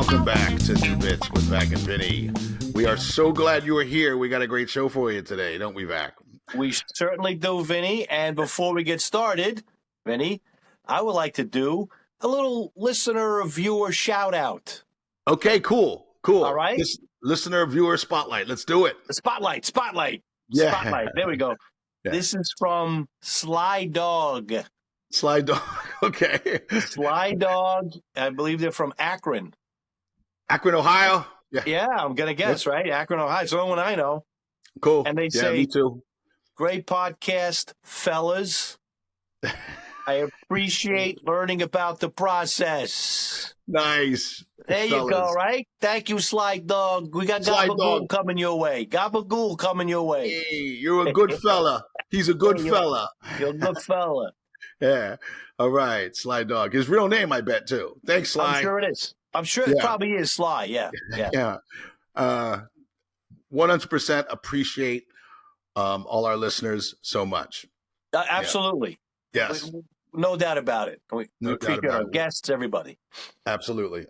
welcome back to New Bits with Vac and Vinnie. We are so glad you are here. We got a great show for you today, don't we, Vac? We certainly do, Vinny. And before we get started, Vinny, I would like to do a little listener or viewer shout out. Okay, cool. All right. Listener, viewer, spotlight. Let's do it. Spotlight. Yeah. Spotlight. There we go. Yeah. This is from Sly Dog. Sly Dog. Okay. Sly Dog. I believe they're from Akron. Akron, Ohio? Yeah, I'm going to guess, right? Akron, Ohio. It's the only one I know. Cool. And they say, me too. Great podcast, fellas. I appreciate learning about the process. Nice. There you go, right? Thank you, Sly Dog. We got Gabagool coming your way. Gabagool coming your way. Hey, you're a good fella. He's a good fella. You're a good fella. Yeah. All right, Sly Dog. His real name, I bet, too. Thanks, Sly. I'm sure it is. I'm sure it probably is Sly. Yeah. 100% appreciate all our listeners so much. Absolutely. Yeah. Yes. No doubt about it. We appreciate our guests, everybody. Absolutely.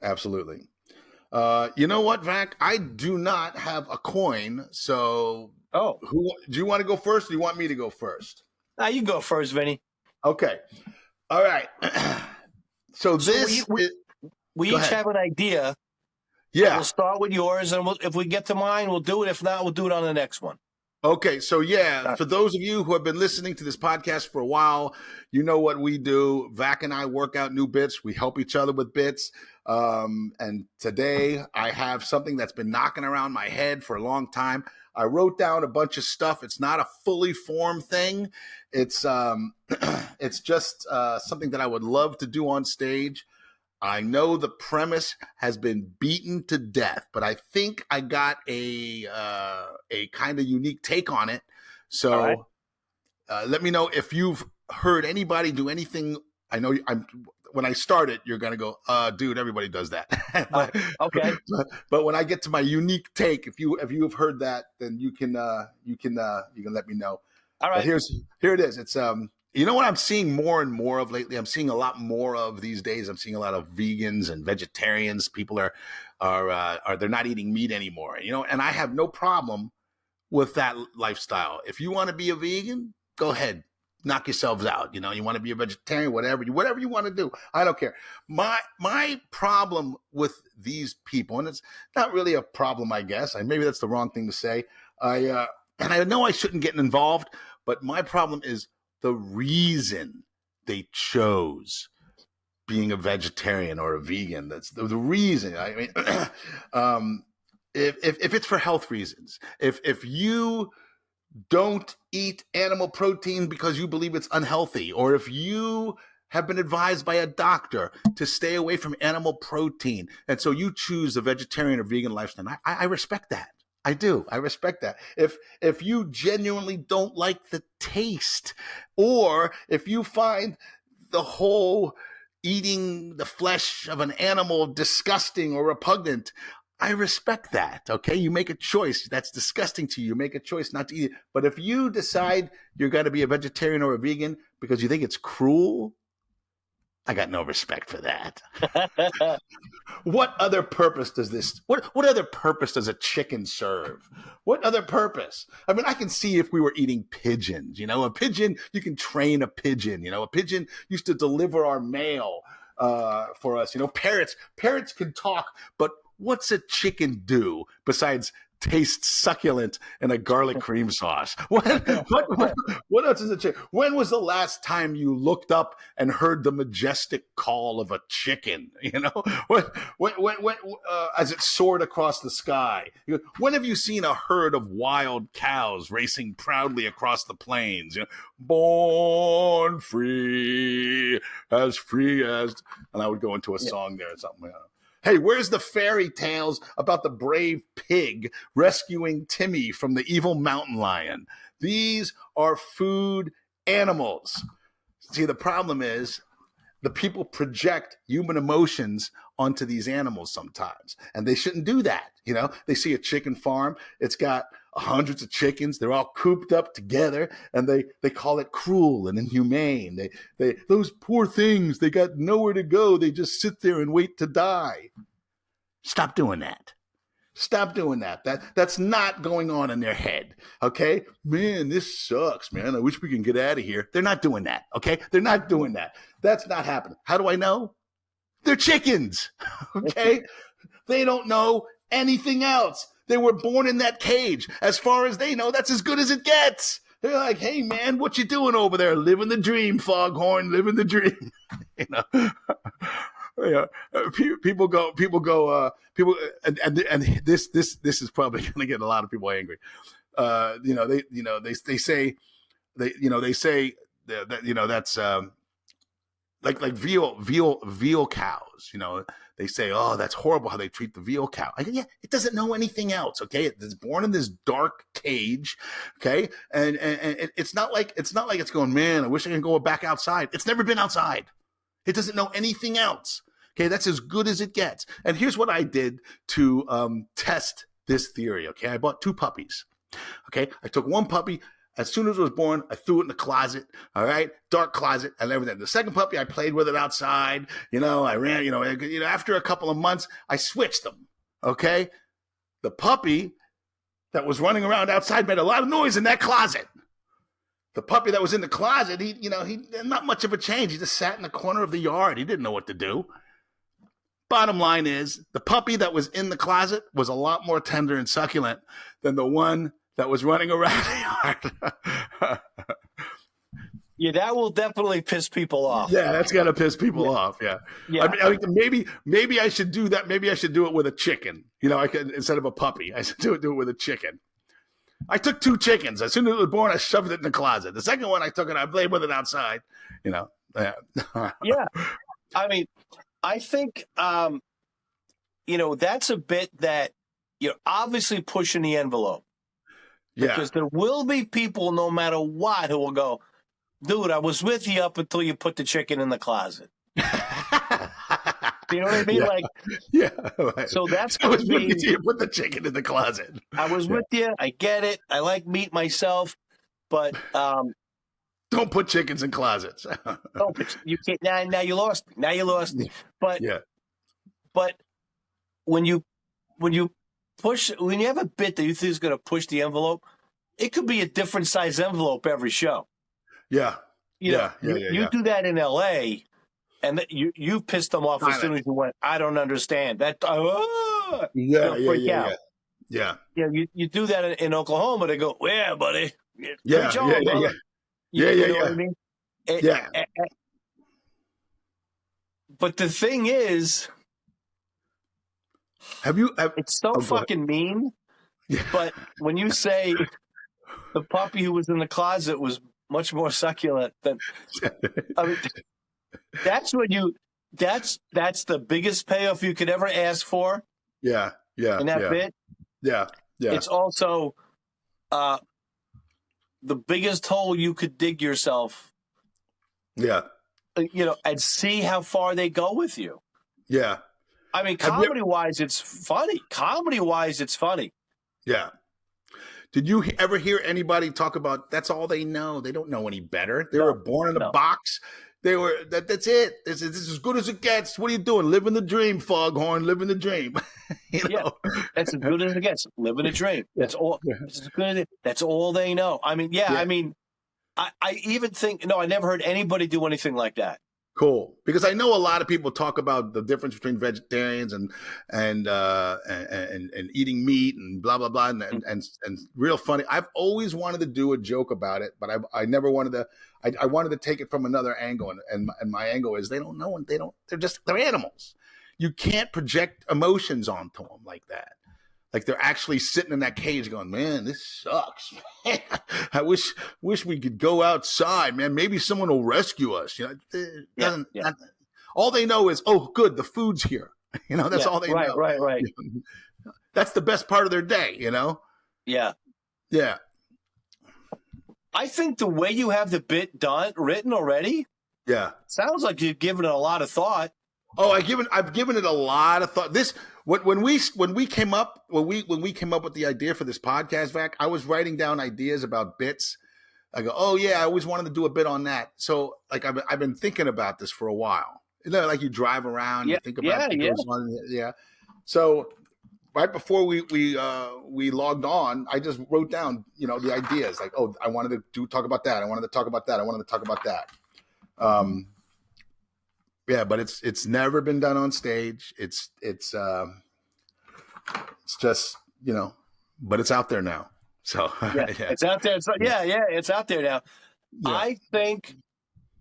You know what, Vac? I do not have a coin, so who do you want to go first, or do you want me to go first? You go first, Vinny. Okay. All right. So we each have an idea. Yeah. We'll start with yours, and if we get to mine, we'll do it. If not, we'll do it on the next one. Okay, so for those of you who have been listening to this podcast for a while, you know what we do. Vac and I work out new bits. We help each other with bits. And today I have something that's been knocking around my head for a long time. I wrote down a bunch of stuff. It's not a fully formed thing. It's it's just something that I would love to do on stage. I know the premise has been beaten to death, but I think I got a kind of unique take on it. So let me know if you've heard anybody do anything. I know when I start it, you're going to go, dude, everybody does that. Okay. But when I get to my unique take, if you have heard that, then you can let me know. All right. But here it is. It's you know what I'm seeing more and more of lately? I'm seeing a lot more of these days. I'm seeing a lot of vegans and vegetarians. People are they're not eating meat anymore. You know, and I have no problem with that lifestyle. If you want to be a vegan, go ahead, knock yourselves out. You know, you want to be a vegetarian, whatever you want to do. I don't care. My problem with these people, and it's not really a problem, I guess. Maybe that's the wrong thing to say. And I know I shouldn't get involved, but my problem is the reason they chose being a vegetarian or a vegan. That's the reason. I mean, if it's for health reasons, if you don't eat animal protein because you believe it's unhealthy, or if you have been advised by a doctor to stay away from animal protein, and so you choose a vegetarian or vegan lifestyle, I respect that. I do. I respect that. If you genuinely don't like the taste, or if you find the whole eating the flesh of an animal disgusting or repugnant, I respect that. Okay. You make a choice. That's disgusting to you. You make a choice not to eat it. But if you decide you're going to be a vegetarian or a vegan because you think it's cruel, I got no respect for that. What other purpose does this? What other purpose does a chicken serve? What other purpose? I mean, I can see if we were eating pigeons. You know, a pigeon, you can train a pigeon. You know, a pigeon used to deliver our mail for us. You know, parrots can talk, but what's a chicken do besides taste succulent in a garlic cream sauce? What else is a chicken? When was the last time you looked up and heard the majestic call of a chicken? You know, when as it soared across the sky? When have you seen a herd of wild cows racing proudly across the plains? You know, born free as, and I would go into a song there or something like that. Hey, where's the fairy tales about the brave pig rescuing Timmy from the evil mountain lion? These are food animals. See, the problem is the people project human emotions onto these animals sometimes, and they shouldn't do that. You know, they see a chicken farm. It's got hundreds of chickens. They're all cooped up together, and they call it cruel and inhumane. Those poor things, they got nowhere to go. They just sit there and wait to die. Stop doing that. Stop doing that. That's not going on in their head. Okay, man, this sucks, man. I wish we can get out of here. They're not doing that. Okay, they're not doing that. That's not happening. How do I know? They're chickens. Okay, they don't know anything else. They were born in that cage. As far as they know, that's as good as it gets. They're like, hey, man, what you doing over there? Living the dream, Foghorn, living the dream. You know. Yeah, people go, and this is probably going to get a lot of people angry. They say that that's like veal cows. You know, they say, oh, that's horrible how they treat the veal cow. I go, yeah, it doesn't know anything else. Okay, it's born in this dark cage. Okay, and it's not like it's going, man, I wish I could go back outside. It's never been outside. It doesn't know anything else. Okay, that's as good as it gets. And here's what I did to test this theory. Okay, I bought 2 puppies. Okay, I took one puppy. As soon as it was born, I threw it in the closet. All right, dark closet and everything. The second puppy, I played with it outside. You know, I ran. You know, after a couple of months, I switched them. Okay, the puppy that was running around outside made a lot of noise in that closet. The puppy that was in the closet, he not much of a change. He just sat in the corner of the yard. He didn't know what to do. Bottom line is, the puppy that was in the closet was a lot more tender and succulent than the one that was running around the yard. Yeah, that will definitely piss people off. Yeah, that's got to piss people off. Yeah. I mean, maybe I should do that. Maybe I should do it with a chicken. You know, I could, instead of a puppy, I should do it with a chicken. I took 2 chickens. As soon as it was born, I shoved it in the closet. The second one, I took it, I played with it outside. You know. Yeah. I mean, I think, that's a bit that you're obviously pushing the envelope. Yeah. Because there will be people, no matter what, who will go, dude, I was with you up until you put the chicken in the closet. You know what I mean? Yeah. Like, yeah. Right. So that's I going was to be. with you. Put the chicken in the closet. I was with you. I get it. I like meat myself, but don't put chickens in closets. don't put, you can't. Now you lost me. Now you lost me. But but when you have a bit that you think is going to push the envelope, it could be a different size envelope every show. Yeah. You do that in L.A. and you pissed them off as soon as you went, I don't understand that. Yeah. You do that in Oklahoma. They go, yeah, buddy. Yeah. You know what I mean? But the thing is, it's so fucking mean. Yeah. But when you say the puppy who was in the closet was much more succulent than, I mean, that's the biggest payoff you could ever ask for. Yeah. In that bit. Yeah. It's also the biggest hole you could dig yourself. Yeah. And see how far they go with you. Yeah. I mean, comedy-wise, it's funny. Yeah. Did you ever hear anybody talk about that's all they know? They don't know any better. They were born in a box. They were that's it. This is as good as it gets. What are you doing? Living the dream, Foghorn. Living the dream. Yeah, that's as good as it gets. Living a dream. That's all. That's as good as it. That's all they know. I mean, I mean, I even think I never heard anybody do anything like that. Cool, because I know a lot of people talk about the difference between vegetarians and eating meat and blah blah blah and real funny. I've always wanted to do a joke about it, but I never wanted to. I wanted to take it from another angle, and my angle is they don't know and they're animals. You can't project emotions onto them like that. Like they're actually sitting in that cage going, man, this sucks. I wish we could go outside, man. Maybe someone will rescue us. All they know is, oh, good, the food's here. That's all they know. Right. That's the best part of their day, Yeah. Yeah. I think the way you have the bit written already, sounds like you've given it a lot of thought. Oh, I've given it a lot of thought. When we came up with the idea for this podcast, Vac, I was writing down ideas about bits. I go, oh yeah, I always wanted to do a bit on that. So like I've been thinking about this for a while. Like you drive around, you think about it goes on, So right before we logged on, I just wrote down, the ideas like, oh, I wanted to talk about that. I wanted to talk about that. I wanted to talk about that. Yeah, but it's never been done on stage. It's just, but it's out there now. So yeah, it's out there. It's out there now. Yeah. I think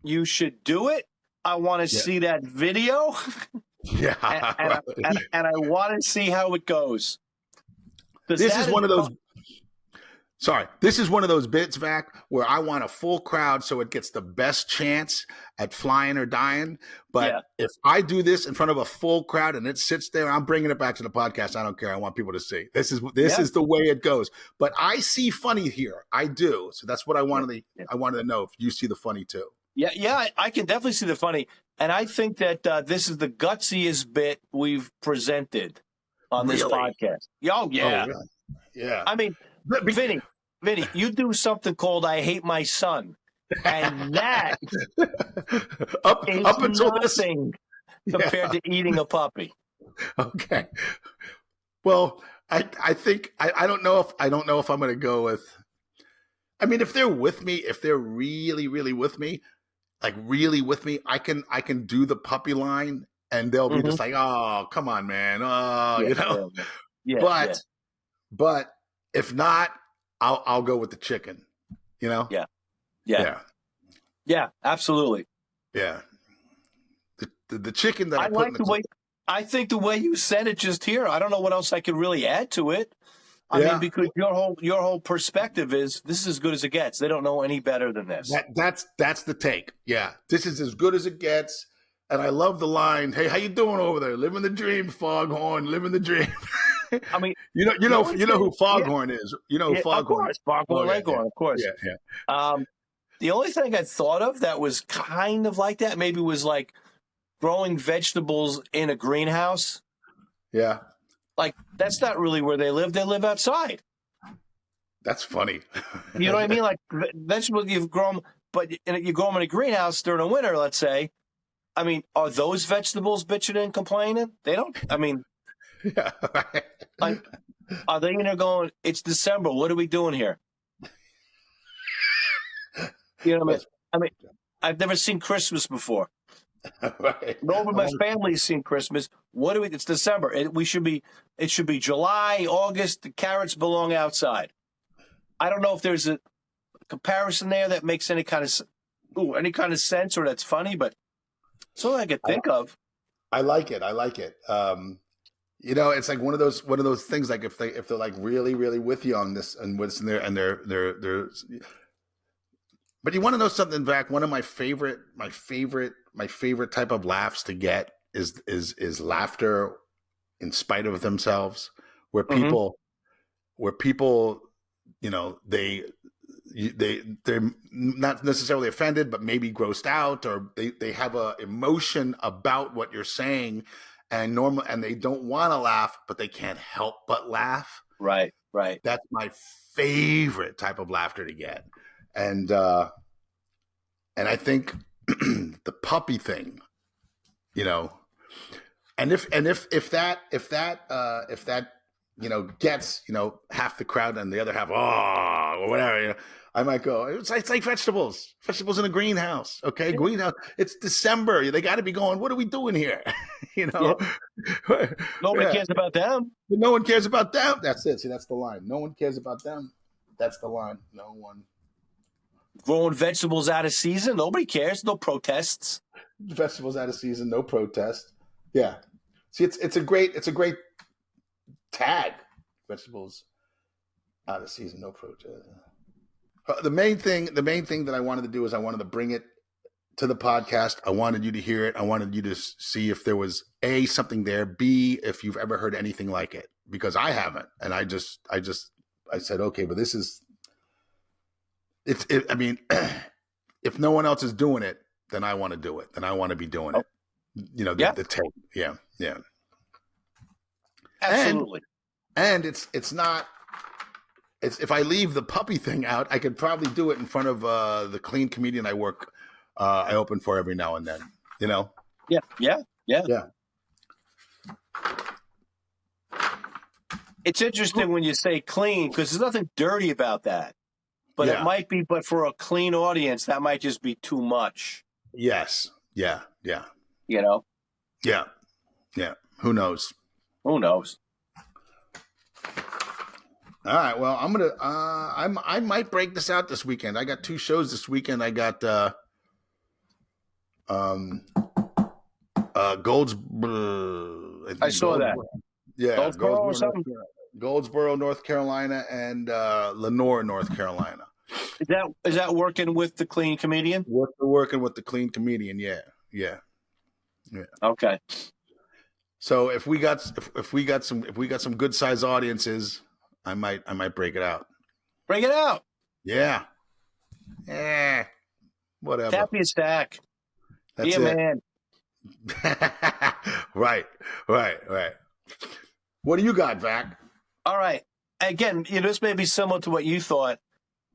you should do it. I want to see that video. Yeah. and I want to see how it goes. This is one of those. Sorry, this is one of those bits, Vac, where I want a full crowd so it gets the best chance at flying or dying. But if I do this in front of a full crowd and it sits there, I'm bringing it back to the podcast. I don't care. I want people to see. This is the way it goes. But I see funny here. I do. So that's what I wanted to know if you see the funny too. Yeah, I can definitely see the funny. And I think that this is the gutsiest bit we've presented on this podcast. Oh, yeah. Oh, really? Yeah. I mean, Vinny, you do something called I Hate My Son. And that up until nothing compared to eating a puppy. Okay. Well, I think I don't know if I'm going to go with. I mean, if they're with me, if they're really, really with me, like really with me, I can do the puppy line, and they'll be just like, "Oh, come on, man!" Oh, But if not, I'll go with the chicken. Yeah, absolutely. Yeah. The chicken that I like the way. I think the way you said it just here. I don't know what else I could really add to it. I mean, because your whole perspective is this is as good as it gets. They don't know any better than this. That's the take. Yeah, this is as good as it gets. And I love the line, "Hey, how you doing over there? Living the dream, Foghorn. Living the dream." I mean, you know who Foghorn is. You know who Foghorn is. Foghorn Leghorn, of course. Yeah. The only thing I thought of that was kind of like that maybe was like growing vegetables in a greenhouse. Yeah. Like, that's not really where they live. They live outside. That's funny. You know what I mean? Like, vegetables you've grown, but you grow them in a greenhouse during the winter, let's say. I mean, are those vegetables bitching and complaining? They don't. I mean, yeah. Like, are they going, it's December. What are we doing here? You know what I mean? I've never seen Christmas before. Right. Nobody in my family's seen Christmas. It's December. It should be July, August. The carrots belong outside. I don't know if there's a comparison there that makes any kind of sense or that's funny, but it's all I could think of. I like it. It's like one of those things. Like if they're like really, really with you on this and what's in there, and they're. But you want to know something, Vac? One of my favorite type of laughs to get is laughter in spite of themselves, where people, they're not necessarily offended, but maybe grossed out, or they have a emotion about what you're saying, and they don't want to laugh, but they can't help but laugh. Right. That's my favorite type of laughter to get. And I think the puppy thing, and if that gets half the crowd and the other half or whatever, I might go. It's like vegetables in a greenhouse. Okay, greenhouse. It's December. They got to be going. What are we doing here? Nobody cares about them. But no one cares about them. That's it. See, that's the line. No one cares about them. That's the line. No one. Growing vegetables out of season, nobody cares. No protests. Vegetables out of season, no protest. Yeah. See, it's a great tag. Vegetables out of season, no protest. The main thing that I wanted to do is I wanted to bring it to the podcast. I wanted you to hear it. I wanted you to see if there was A, something there, B, if you've ever heard anything like it, because I haven't. And I said, okay, but this is. I mean, if no one else is doing it, then I want to do it. Then I want to be doing it. The tape. Yeah. Absolutely. And it's if I leave the puppy thing out, I could probably do it in front of the clean comedian I open for every now and then. Yeah. Yeah. It's interesting when you say clean because there's nothing dirty about that. But it might be, but for a clean audience, that might just be too much. Yes. Yeah. Yeah. You know? Yeah. Yeah. Who knows? Who knows? All right. Well, I'm gonna. I might break this out this weekend. I got 2 shows this weekend. I got Golds. I saw that. Yeah, Goldsboro or something. Goldsboro, North Carolina, and Lenore, North Carolina. Is that working with the Clean Comedian? Working with the Clean Comedian. Yeah. Okay. So if we got some good sized audiences, I might break it out. Break it out. Yeah. Whatever. Tap your stack. That's Be a man. Right. What do you got, Vac? All right. Again, this may be similar to what you thought.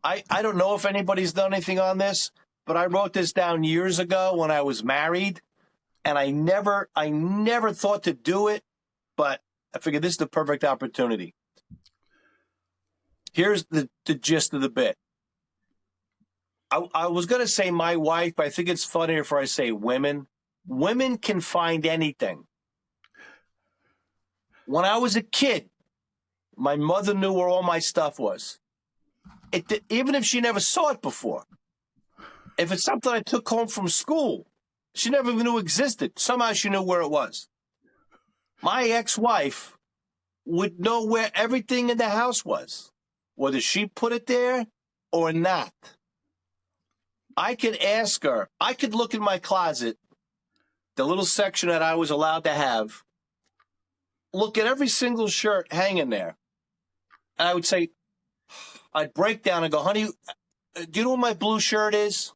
I don't know if anybody's done anything on this, but I wrote this down years ago when I was married, and I never thought to do it, but I figured this is the perfect opportunity. Here's the gist of the bit. I was going to say my wife, but I think it's funnier if I say women. Women can find anything. When I was a kid, my mother knew where all my stuff was. Even if she never saw it before. If it's something I took home from school, she never even knew existed. Somehow she knew where it was. My ex-wife would know where everything in the house was, whether she put it there or not. I could ask her. I could look in my closet, the little section that I was allowed to have, look at every single shirt hanging there. And I would say, I'd break down and go, honey, do you know what my blue shirt is?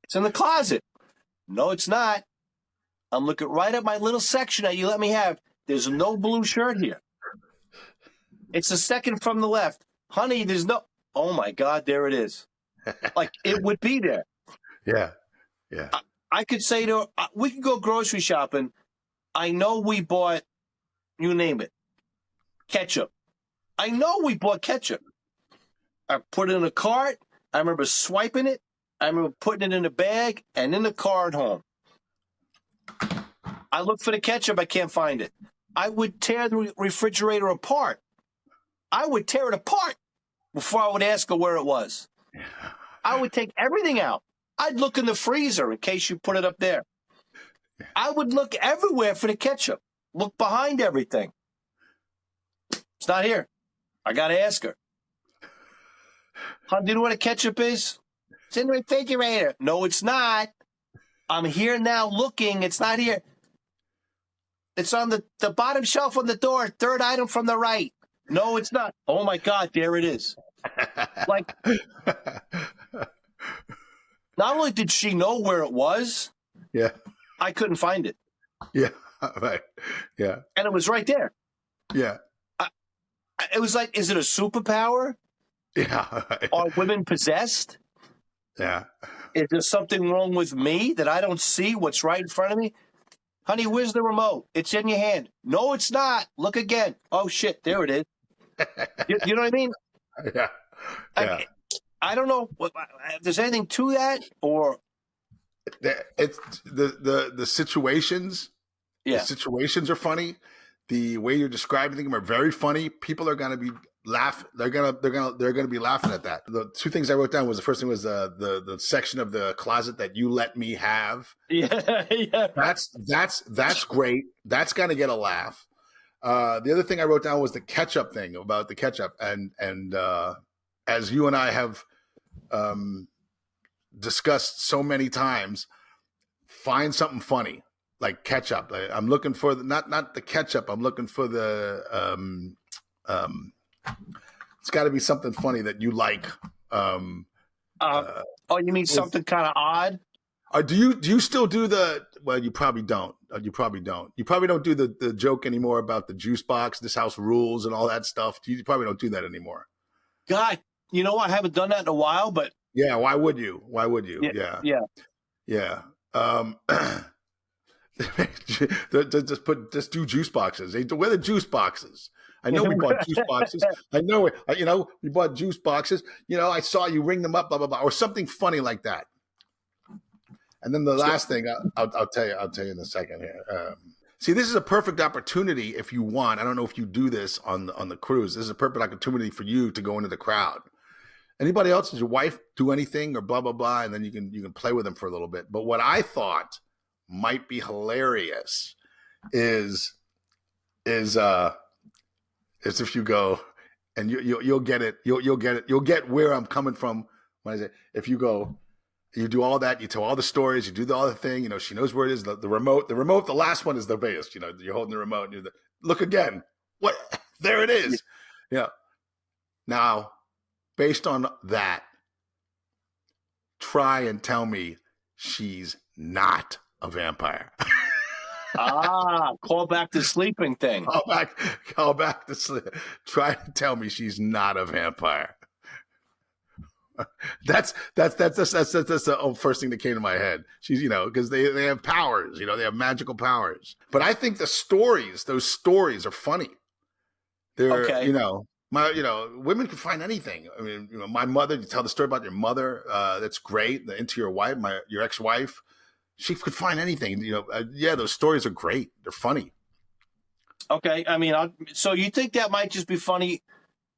It's in the closet. No, it's not. I'm looking right at my little section that you let me have. There's no blue shirt here. It's the second from the left. Honey, there's no. Oh, my God, there it is. Like, it would be there. Yeah. I could say to her, we could go grocery shopping. I know we bought, you name it, ketchup. I know we bought ketchup. I put it in a cart. I remember swiping it. I remember putting it in a bag and in the car at home. I look for the ketchup. I can't find it. I would tear the refrigerator apart. I would tear it apart before I would ask her where it was. I would take everything out. I'd look in the freezer in case you put it up there. I would look everywhere for the ketchup. Look behind everything. It's not here. I got to ask her. Hon, do you know what a ketchup is? It's in the refrigerator. No, it's not. I'm here now looking. It's not here. It's on the bottom shelf on the door, third item from the right. No, it's not. Oh, my God, there it is. Like, not only did she know where it was, yeah, I couldn't find it. Yeah, right. Yeah. And it was right there. Yeah. It was like, is it a superpower? Yeah. Right. Are women possessed? Yeah. Is there something wrong with me that I don't see what's right in front of me? Honey, where's the remote? It's in your hand. No, it's not. Look again. Oh, shit, there it is. You know what I mean? Yeah. Yeah. I don't know if there's anything to that, or it's the situations. Yeah, the situations are funny. The way you're describing them are very funny. People are gonna be They're gonna be laughing at that. The 2 things I wrote down was the first thing was the section of the closet that you let me have. Yeah. That's great. That's gonna get a laugh. The other thing I wrote down was the ketchup thing, about the ketchup, and as you and I have discussed so many times, find something funny like ketchup. I'm looking for not the ketchup. I'm looking for the it's got to be something funny that you like. You mean something kind of odd? Do you still do the? Well, you probably don't. You probably don't. You probably don't do the joke anymore about the juice box, this house rules, and all that stuff. You probably don't do that anymore. God, I haven't done that in a while, but yeah. Why would you? Yeah. Just do juice boxes. Where are the juice boxes? I know we bought juice boxes. I know, we bought juice boxes. I saw you ring them up, blah, blah, blah, or something funny like that. And then the last thing I'll tell you in a second here. See, this is a perfect opportunity if you want. I don't know if you do this on the cruise. This is a perfect opportunity for you to go into the crowd. Anybody else? Does your wife do anything or blah, blah, blah? And then you can play with them for a little bit. But what I thought might be hilarious is if you go, and you'll get it. You'll get it. You'll get where I'm coming from when I say, if you go, you do all that, you tell all the stories, you do all the thing, she knows where it is. The remote, the last one is the biggest, you're holding the remote and look again. What? There it is. Yeah. Now, based on that, try and tell me she's not a vampire. Call back the sleeping thing. Call back to sleep. Try to tell me she's not a vampire. That's the first thing that came to my head. She's, because they have powers, they have magical powers. But I think those stories are funny. They're, okay. Women can find anything. I mean, my mother, you tell the story about your mother, that's great. Into your wife, your ex-wife, she could find anything. Those stories are great. They're funny. Okay. I mean, so you think that might just be funny,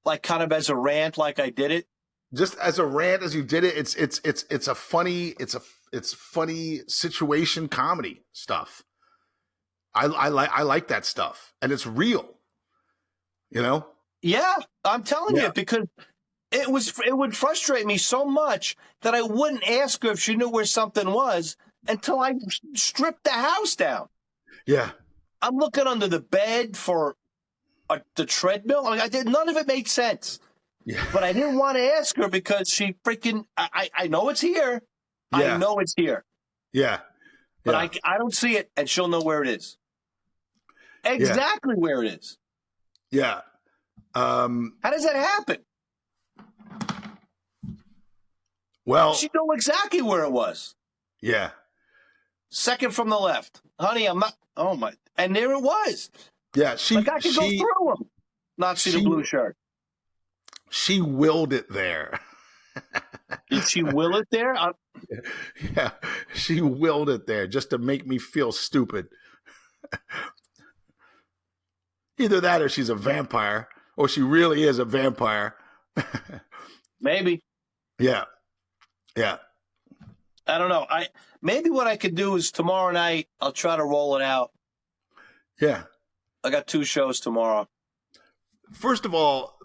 like kind of as a rant, like I did it? Just as a rant, as you did it, it's a funny situation comedy stuff. I like that stuff, and it's real. Yeah, I'm telling you, because it would frustrate me so much that I wouldn't ask her if she knew where something was until I stripped the house down. Yeah, I'm looking under the bed for the treadmill. I mean, none of it made sense. Yeah. But I didn't want to ask her because she freaking, I know it's here. Yeah. I know it's here. Yeah. But I don't see it, and she'll know where it is. Exactly where it is. Yeah. How does that happen? Well, she knew exactly where it was. Yeah. Second from the left. Honey, I'm not, oh my, and there it was. Yeah. I could go through them. Not see the blue shirt. She willed it there. Did she will it there? Yeah, she willed it there just to make me feel stupid. Either that or she's a vampire, or she really is a vampire. Maybe. Yeah. Yeah. I don't know. Maybe what I could do is tomorrow night, I'll try to roll it out. Yeah. I got 2 shows tomorrow. First of all,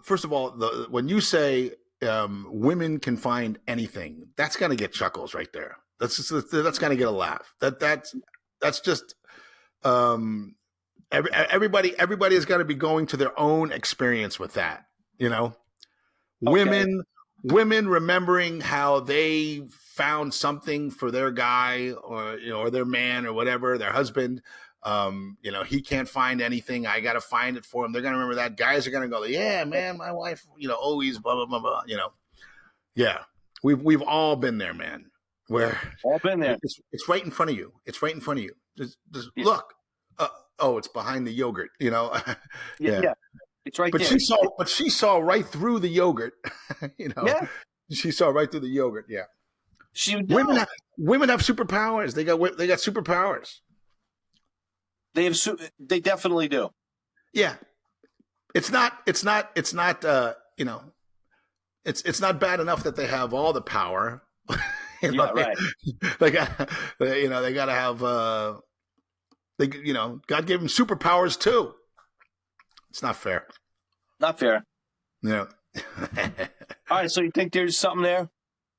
when you say women can find anything, that's gonna get chuckles right there. That's gonna get a laugh. That's just everybody has got to be going to their own experience with that. Okay. Women remembering how they found something for their guy or their man or whatever, their husband. He can't find anything. I got to find it for him. They're going to remember that. Guys are going to go, yeah, man, my wife, always blah, blah, blah, blah, Yeah. We've all been there, man. Where all been there. It's right in front of you. It's right in front of you. Just look. It's behind the yogurt, Yeah. It's right but there. She saw right through the yogurt, Yeah. She saw right through the yogurt. Yeah. Women have superpowers. They got superpowers. They definitely do. Yeah. It's not it's not bad enough that they have all the power. Right. They got to have God gave them superpowers too. It's not fair. Not fair. Yeah. All right, so you think there's something there?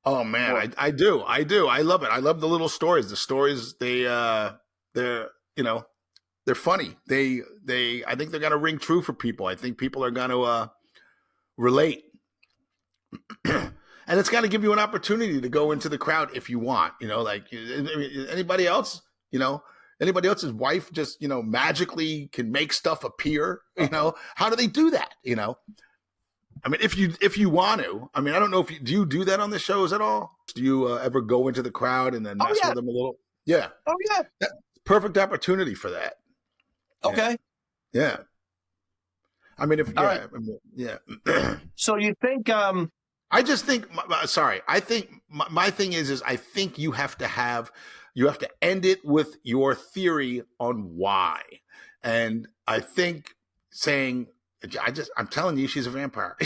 Oh man, I do. I love it. I love the little stories. The stories they're funny. I think they're gonna ring true for people. I think people are gonna relate. And it's gonna give you an opportunity to go into the crowd if you want. Anybody else, anybody else's wife just, magically can make stuff appear, how do they do that? I mean, if you want to, I mean, I don't know do you do that on the shows at all? Do you ever go into the crowd and then mess with them a little? Yeah. Oh yeah. Perfect opportunity for that. Okay. Yeah. I mean, if All yeah, right. I mean, yeah. So you think I just think, sorry, I think my thing is I think you have to end it with your theory on why. And I think saying, I'm telling you, she's a vampire.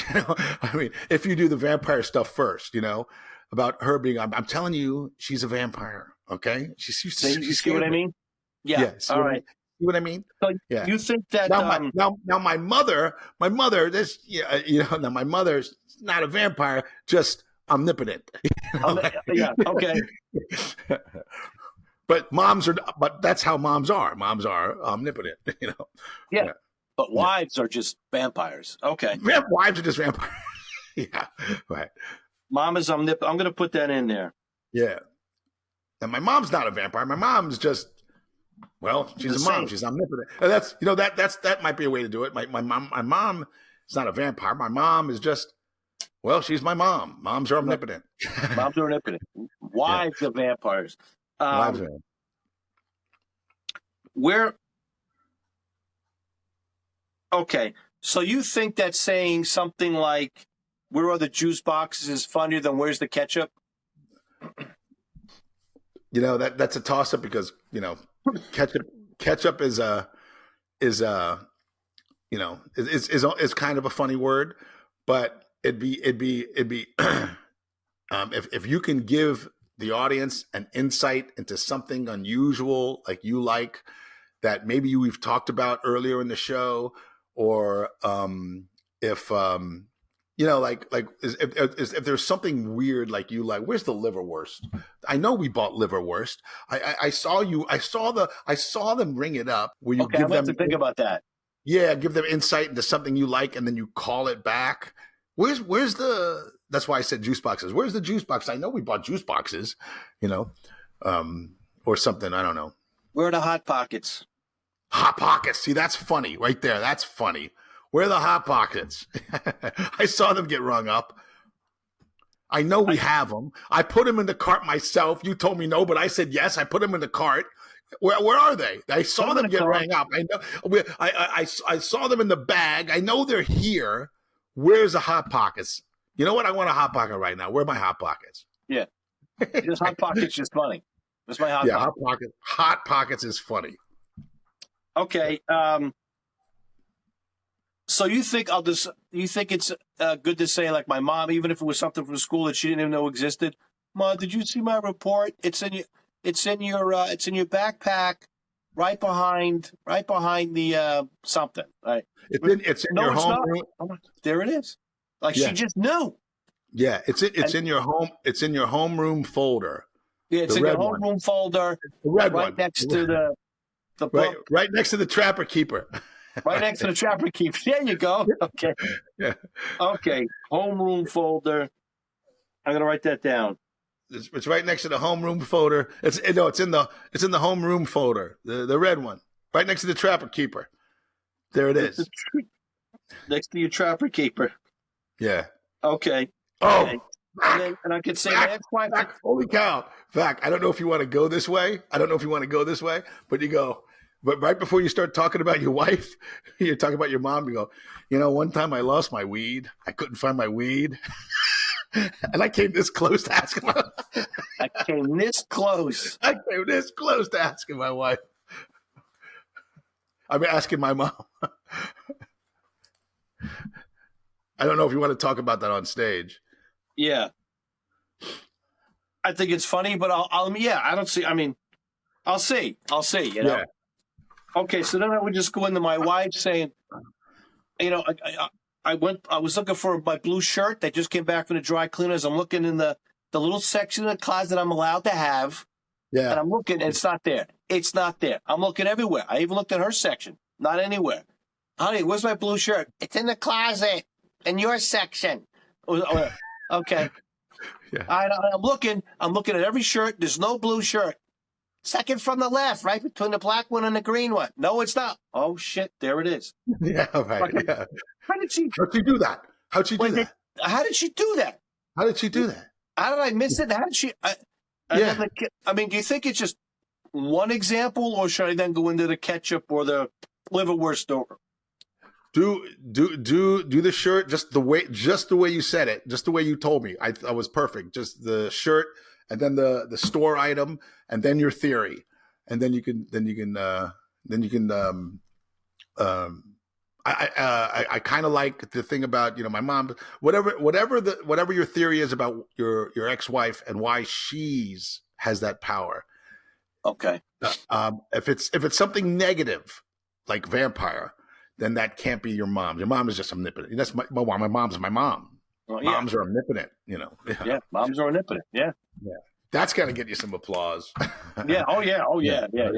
I mean, if you do the vampire stuff first, about her being, I'm telling you, she's a vampire. Okay. you see what I mean? Yeah. Yeah. All right. See what I mean? So Yeah. you think that Now my mother, this, now my mother's not a vampire, just omnipotent. yeah, okay. But that's how moms are. Moms are omnipotent, Yeah. But wives are just vampires. Okay. Wives are just vampires. Yeah. Right. Mom is omnipotent. I'm going to put that in there. Yeah. And my mom's not a vampire. My mom's just, well, she's a mom. She's omnipotent. And that might be a way to do it. My mom is not a vampire. My mom is just, well, she's my mom. Moms are omnipotent. Moms are omnipotent. Wives are vampires. Wives are. Okay. So you think that saying something like, where are the juice boxes is funnier than where's the ketchup? That's a toss up because, ketchup is kind of a funny word, but it'd be if you can give the audience an insight into something unusual that maybe we've talked about earlier in the show, or if if there's something weird where's the liverwurst? I know we bought liverwurst. I saw them ring it up. Will you give them to think about that? Yeah, give them insight into something you like, and then you call it back. Where's the? That's why I said juice boxes. Where's the juice box? I know we bought juice boxes, or something. I don't know. Where are the Hot Pockets? Hot Pockets. See, that's funny right there. That's funny. Where are the Hot Pockets? I saw them get rung up. I know we have them. I put them in the cart myself. You told me no, but I said yes. I put them in the cart. Where are they? I saw them get rung up. I know. I saw them in the bag. I know they're here. Where's the Hot Pockets? You know what? I want a Hot Pocket right now. Where are my Hot Pockets? Yeah. Just Hot Pockets just funny. That's my Hot Pocket. Hot Pocket. Hot Pockets is funny. Okay. So you think it's good to say, like, my mom, even if it was something from school that she didn't even know existed? Mom, did you see my report? It's in your backpack, right behind the something. Right. It's in your home room. There it is. She just knew. Yeah, it's in your home. It's in your homeroom folder. Yeah, it's in your homeroom folder. The red right one, next to the book. Right next to the Trapper Keeper. Right next to the Trapper Keeper. There you go. Okay. Yeah. Okay. Homeroom folder. I'm gonna write that down. It's right next to the homeroom folder. It's in the homeroom folder. The red one, right next to the Trapper Keeper. There it is. Next to your Trapper Keeper. Yeah. Okay. Oh. Okay. And I could say that's why. Holy cow! Vac, I don't know if you want to go this way. But you go. But right before you start talking about your wife, you're talking about your mom. You go, one time I lost my weed. I couldn't find my weed. And I came this close to asking my wife. I came this close to asking my wife. I'm asking my mom. I don't know if you want to talk about that on stage. Yeah. I think it's funny, but I don't see. I mean, I'll see, Yeah. Okay, so then I would just go into my wife saying, I was looking for my blue shirt that just came back from the dry cleaners. I'm looking in the little section of the closet I'm allowed to have. Yeah. And I'm looking, and it's not there. It's not there. I'm looking everywhere. I even looked in her section. Not anywhere. Honey, where's my blue shirt? It's in the closet in your section. Okay. Yeah. I'm looking at every shirt. There's no blue shirt. Second from the left, right between the black one and the green one. No, it's not. Oh, shit. There it is. Yeah, right. Yeah. How'd she do that? How did she do that? How did she do that? How did she do that? How did I miss it? How did she? Yeah. Do you think it's just one example, or should I then go into the ketchup or the liverwurst store? Do the shirt just the way you said it, just the way you told me. I was perfect. Just the shirt, and then the store item, and then your theory, and then you can I kind of like the thing about, you know, my mom, whatever your theory is about your ex-wife and why she's has that power. Okay. If it's something negative like vampire, then that can't be your mom. Your mom is just omnipotent. That's my mom's my mom. Well, yeah. Moms are omnipotent, you know. Yeah, moms are omnipotent. Yeah. Yeah. That's got to get you some applause. Yeah. Oh, yeah. Oh, yeah. Yeah.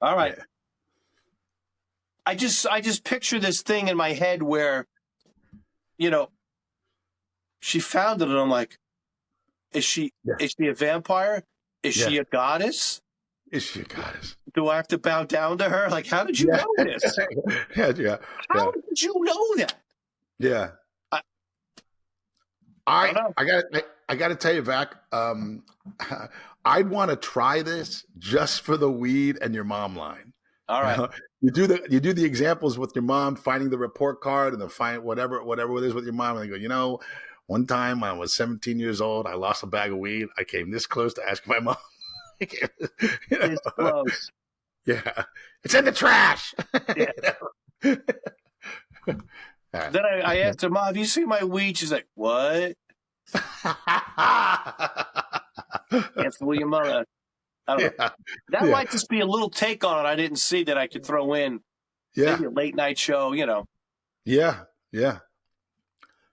All right. Yeah. I just picture this thing in my head where, you know, she found it, and I'm like, is she a vampire? Is she a goddess? Is she a goddess? Do I have to bow down to her? Like, how did you know this? How did you know that? Yeah. I got to tell you, Vac, I'd want to try this just for the weed and your mom line. All right. You do the examples with your mom, finding the report card and find whatever it is with your mom, and they go, you know, one time I was 17 years old, I lost a bag of weed. I came this close to asking my mom. It's close. Yeah, it's in the trash. Yeah. Then I asked her, Mom, have you seen my weed? She's like, what? Can't fool your mother. I don't know. That might just be a little take on it I didn't see that I could throw in. Maybe a late night show, you know. Yeah.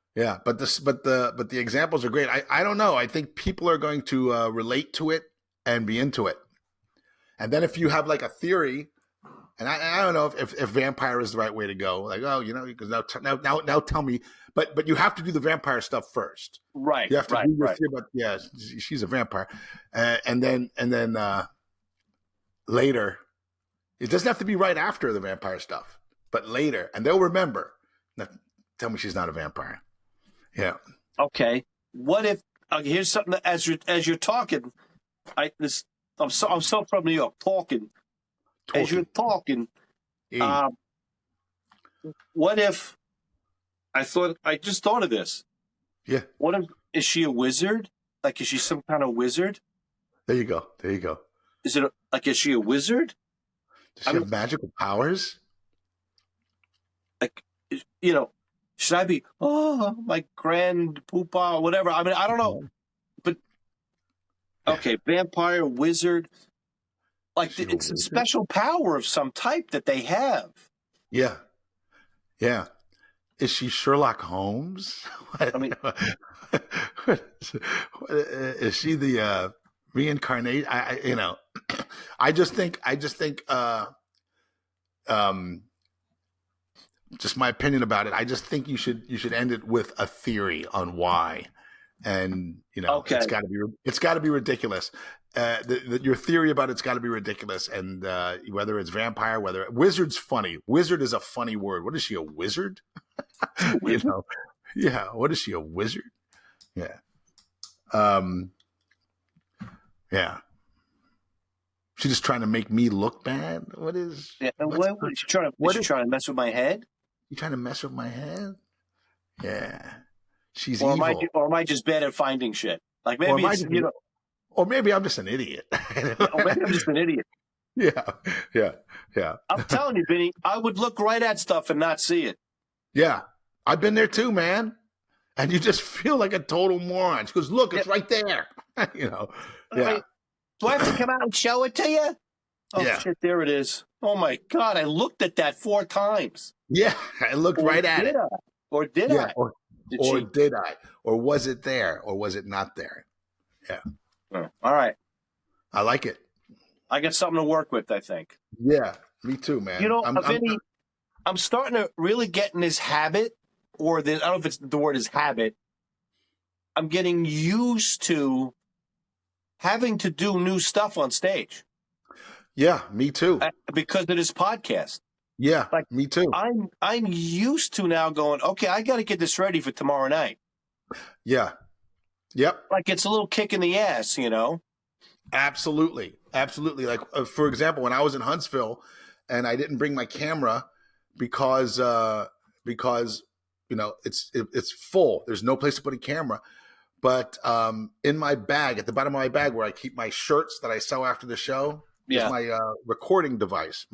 But the examples are great. I don't know. I think people are going to relate to it and be into it. And then if you have like a theory, and I don't know if vampire is the right way to go. Like, oh, you know, because now tell me. But you have to do the vampire stuff first. Right. You have to do your theory about, she's a vampire. And then later, it doesn't have to be right after the vampire stuff, but later, and they'll remember. Now, tell me she's not a vampire. Yeah. Okay. What if here's something that, as you're talking, I'm so from New York talking. As you're talking, what if I just thought of this? Yeah. What if is she a wizard? Like, is she some kind of wizard? There you go. Is she a wizard? Does she have magical powers? Like, you know, should I be my grand poopah or whatever? I mean, I don't know, but okay, vampire, wizard. Like, it's a special power of some type that they have. Yeah. Is she Sherlock Holmes? I mean, is she the reincarnate? I just think, just my opinion about it. I just think you should end it with a theory on why, and it's got to be ridiculous. Your theory about it's got to be ridiculous, and whether it's vampire, whether wizard's funny. Wizard is a funny word. What is she, a wizard? Yeah. What is she, a wizard? Yeah. Yeah. She's just trying to make me look bad. What is? Yeah. What is she trying to? Is she trying to mess with my head? You trying to mess with my head? Yeah. She's or evil. Am I just bad at finding shit? Like, maybe it's, or maybe I'm just an idiot. Or maybe I'm just an idiot. Yeah. I'm telling you, Vinny, I would look right at stuff and not see it. Yeah. I've been there too, man. And you just feel like a total moron. She goes, look, it's right there. Yeah. Wait, do I have to come out and show it to you? Oh, shit, there it is. Oh, my God, I looked at that 4 times. Yeah, I looked right at it. Or did I? Or did I? Or was it there? Or was it not there? Yeah. Oh, all right. I like it. I got something to work with, I think. Yeah, me too, man. Vinny, I'm starting to really get in this habit, I don't know if it's the word is habit. I'm getting used to having to do new stuff on stage. Yeah, me too. Because of this podcast. Yeah, like me too. I'm used to now going, okay, I got to get this ready for tomorrow night. Yeah. Yep. Like, it's a little kick in the ass, Absolutely. Like, for example, when I was in Huntsville and I didn't bring my camera, because it's full. There's no place to put a camera. But in my bag, at the bottom of my bag, where I keep my shirts that I sew after the show, is my recording device.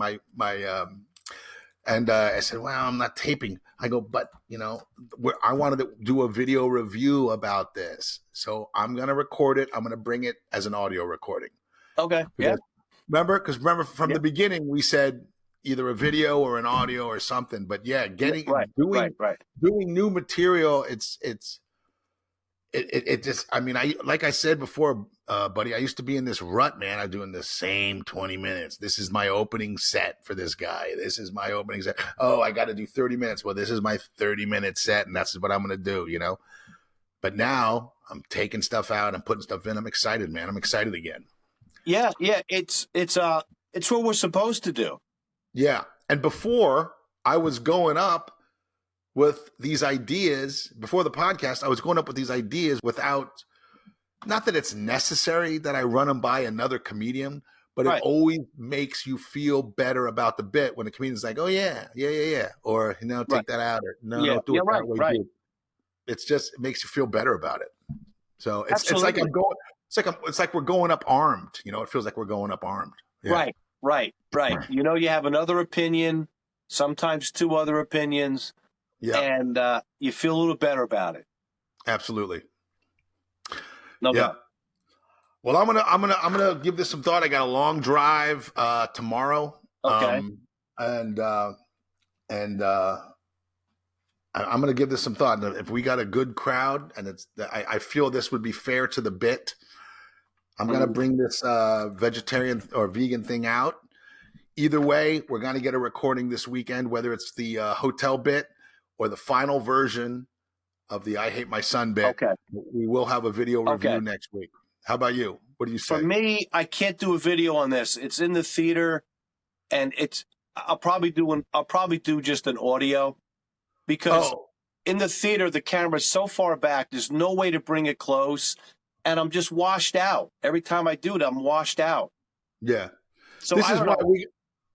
And I said, well, I'm not taping. I go, but, I wanted to do a video review about this. So I'm going to record it. I'm going to bring it as an audio recording. Okay. Yeah. Remember from the beginning, we said either a video or an audio or something. But yeah, doing new material, it just, like I said before, buddy, I used to be in this rut, man. I'm doing the same 20 minutes. This is my opening set for this guy. This is my opening set. Oh, I got to do 30 minutes. Well, this is my 30-minute set, and that's what I'm going to do, But now I'm taking stuff out. I'm putting stuff in. I'm excited, man. I'm excited again. Yeah. It's what we're supposed to do. Yeah. And before, I was going up with these ideas. Before the podcast, I was going up with these ideas without, not that it's necessary that I run them by another comedian, but it always makes you feel better about the bit when the comedian's like, oh yeah. Or, take that out. Or no, don't do it that way. Right. It's just, it makes you feel better about it. So it's like it's like we're going up armed. It feels like we're going up armed. Yeah. Right. You have another opinion, sometimes two other opinions. Yeah. And you feel a little better about it. Absolutely. No doubt. Well, I'm gonna give this some thought. I got a long drive tomorrow. Okay. I'm gonna give this some thought. If we got a good crowd, and I feel this would be fair to the bit, I'm gonna bring this vegetarian or vegan thing out. Either way, we're gonna get a recording this weekend, whether it's the hotel bit or the final version of the I Hate My Son bit. Okay. We will have a video review next week. How about you? What do you say? For me, I can't do a video on this. It's in the theater, and I'll probably do just an audio, because in the theater the camera's so far back, there's no way to bring it close, and I'm just washed out. Every time I do it, I'm washed out. Yeah. So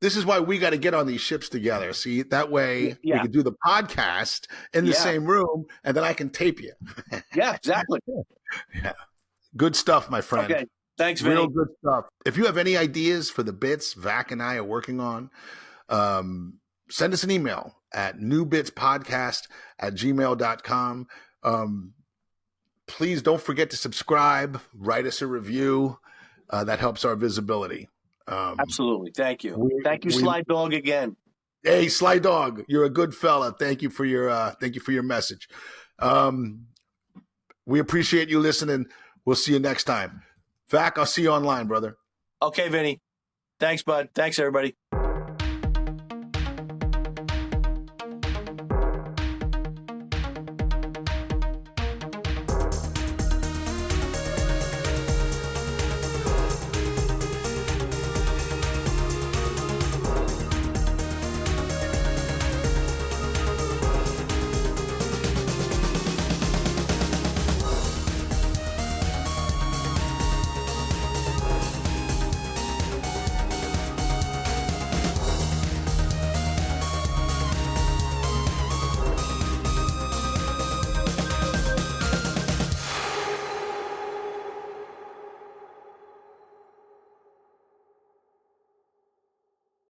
This is why we got to get on these ships together. See, that way we can do the podcast in the same room, and then I can tape you. Yeah, exactly. Yeah. Good stuff, my friend. Okay. Thanks, Vinnie. Real good stuff. If you have any ideas for the bits Vac and I are working on, send us an email at newbitspodcast@gmail.com. Please don't forget to subscribe, write us a review. That helps our visibility. Absolutely. Thank you. Thank you, Sly Dog, again. Hey, Sly Dog, you're a good fella. Thank you for your message. We appreciate you listening. We'll see you next time. Vac, I'll see you online, brother. Okay, Vinny. Thanks, bud. Thanks, everybody.